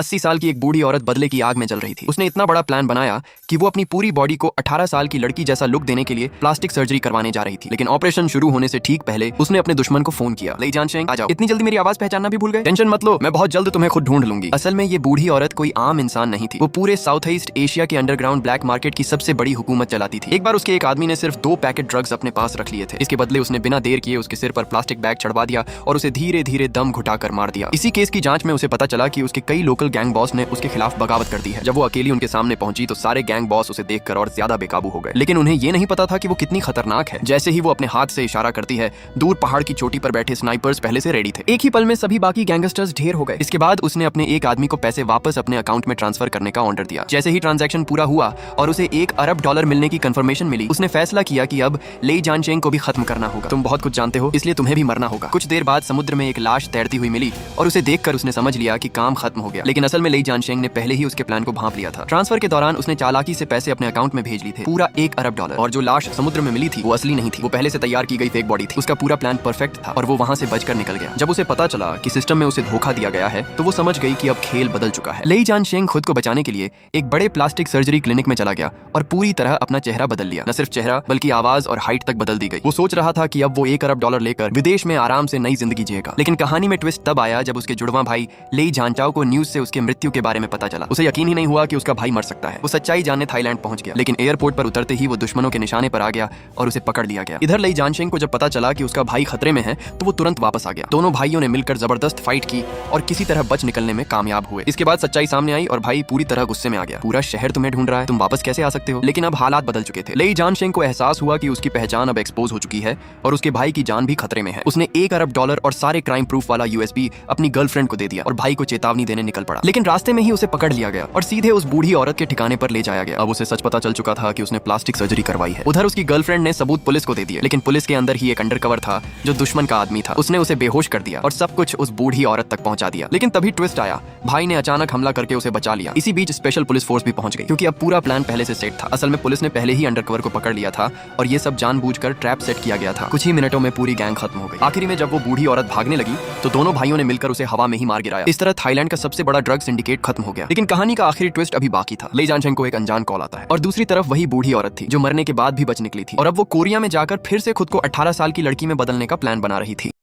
80 साल की एक बूढ़ी औरत बदले की आग में जल रही थी। उसने इतना बड़ा प्लान बनाया कि वो अपनी पूरी बॉडी को 18 साल की लड़की जैसा लुक देने के लिए प्लास्टिक सर्जरी करवाने जा रही थी। लेकिन ऑपरेशन शुरू होने से ठीक पहले उसने अपने दुश्मन को फोन किया, ले जान शेंग, आ जाओ। इतनी जल्दी मेरी आवाज पहचानना भी भूल गए? टेंशन मत लो, मैं बहुत जल्द तुम्हें खुद ढूंढ लूंगी। असल में ये बूढ़ी औरत कोई आम इंसान नहीं थी। वो पूरे साउथ ईस्ट एशिया के अंडरग्राउंड ब्लैक मार्केट की सबसे बड़ी हुकूमत चलाती थी। एक बार उसके एक आदमी ने सिर्फ 2 पैकेट ड्रग्स अपने पास रख लिए थे। इसके बदले उसने बिना देर किए उसके सिर पर प्लास्टिक बैग चढ़वा दिया और उसे धीरे धीरे दम घुटाकर मार दिया। इसी केस की जांच में उसे पता चला कि उसके कई लोकल गैंग बॉस ने उसके खिलाफ बगावत कर दी है। जब वो अकेली उनके सामने पहुंची तो सारे गैंग बॉस उसे देखकर और ज्यादा बेकाबू हो गए। लेकिन उन्हें ये नहीं पता था कि वो कितनी खतरनाक है। जैसे ही वो अपने हाथ से इशारा करती है, दूर पहाड़ की चोटी पर बैठे स्नाइपर्स पहले से रेडी थे। एक ही पल में सभी बाकी गैंगस्टर्स ढेर हो गए। इसके बाद उसने अपने एक आदमी को पैसे वापस अपने अकाउंट में ट्रांसफर करने का ऑर्डर दिया। जैसे ही ट्रांजैक्शन पूरा हुआ और उसे $1 अरब मिलने की कंफर्मेशन मिली, उसने फैसला किया कि अब लेई जानशेंग को भी खत्म करना होगा। तुम बहुत कुछ जानते हो, इसलिए तुम्हें भी मरना होगा। कुछ देर बाद समुद्र में एक लाश तैरती हुई मिली और उसे देखकर उसने समझ लिया कि काम खत्म हो गया। लेकिन असल में लेई जानशेंग ने पहले ही उसके प्लान को भांप लिया था। ट्रांसफर के दौरान उसने चालाकी से पैसे अपने अकाउंट में भेज लिए थे, पूरा $1 अरब। और जो लाश समुद्र में मिली थी वो असली नहीं थी, वो पहले से तैयार की गई फेक बॉडी थी। उसका पूरा प्लान परफेक्ट था और वो वहां से बचकर निकल गया। जब उसे पता चला कि सिस्टम में उसे धोखा दिया गया है तो वो समझ गई कि अब खेल बदल चुका है। लेई जानशेंग खुद को बचाने के लिए एक बड़े प्लास्टिक सर्जरी क्लिनिक में चला गया और पूरी तरह अपना चेहरा बदल लिया। न सिर्फ चेहरा बल्कि आवाज और हाइट तक बदल दी गई। वो सोच रहा था कि अब वो $1 अरब लेकर विदेश में आराम से नई जिंदगी जिएगा। लेकिन कहानी में ट्विस्ट तब आया जब उसके जुड़वा भाई लेई जानचाओ को न्यूज से उसके मृत्यु के बारे में पता चला। उसे यकीन ही नहीं हुआ कि उसका भाई मर सकता है। वो सच्चाई जानने थाईलैंड पहुंच गया, लेकिन एयरपोर्ट पर उतरते ही वो दुश्मनों के निशाने पर आ गया और उसे पकड़ लिया गया। इधर लेई जानशेंग को जब पता चला कि उसका भाई खतरे में है तो वो तुरंत वापस आ गया। दोनों भाइयों ने मिलकर जबरदस्त फाइट की और किसी तरह बच निकलने में कामयाब हुए। इसके बाद सच्चाई सामने आई और भाई पूरी तरह गुस्से में आ गया। पूरा शहर तुम्हें ढूंढ रहा है, तुम वापस कैसे आ सकते हो? लेकिन अब हालात बदल चुके थे। लेई जानशेंग को एहसास हुआ कि उसकी पहचान अब एक्सपोज हो चुकी है और उसके भाई की जान भी खतरे में है। उसने $1 अरब और सारे क्राइम प्रूफ वाला USB अपनी गर्लफ्रेंड को दे दिया और भाई को चेतावनी देने निकल पड़ा। लेकिन रास्ते में ही उसे पकड़ लिया गया और सीधे उस बूढ़ी औरत के ठिकाने पर ले जाया गया। अब उसे सच पता चल चुका था कि उसने प्लास्टिक सर्जरी करवाई है। उधर उसकी गर्लफ्रेंड ने सबूत पुलिस को दे दिए, लेकिन पुलिस के अंदर ही एक अंडरकवर था जो दुश्मन का आदमी था। उसने उसे बेहोश कर दिया और सब कुछ उस बूढ़ी औरत तक पहुंचा दिया। लेकिन तभी ट्विस्ट आया, भाई ने अचानक हमला करके उसे बचा लिया। इसी बीच स्पेशल पुलिस फोर्स भी पहुंच गई, क्योंकि अब पूरा प्लान पहले से सेट था। असल में पुलिस ने पहले ही अंडरकवर को पकड़ लिया था और ये सब जानबूझकर ट्रैप सेट किया गया था। कुछ ही मिनटों में पूरी गैंग खत्म हो गई। आखिरी में जब वो बूढ़ी औरत भागने लगी तो दोनों भाइयों ने मिलकर उसे हवा में ही मार गिराया। इस तरह थाईलैंड का सबसे बड़ा ड्रग सिंडिकेट खत्म हो गया। लेकिन कहानी का आखिरी ट्विस्ट अभी बाकी था। लेई जानशेंग को एक अनजान कॉल आता है और दूसरी तरफ वही बूढ़ी औरत थी जो मरने के बाद भी बच निकली थी और अब वो कोरिया में जाकर फिर से खुद को 18 साल की लड़की में बदलने का प्लान बना रही थी।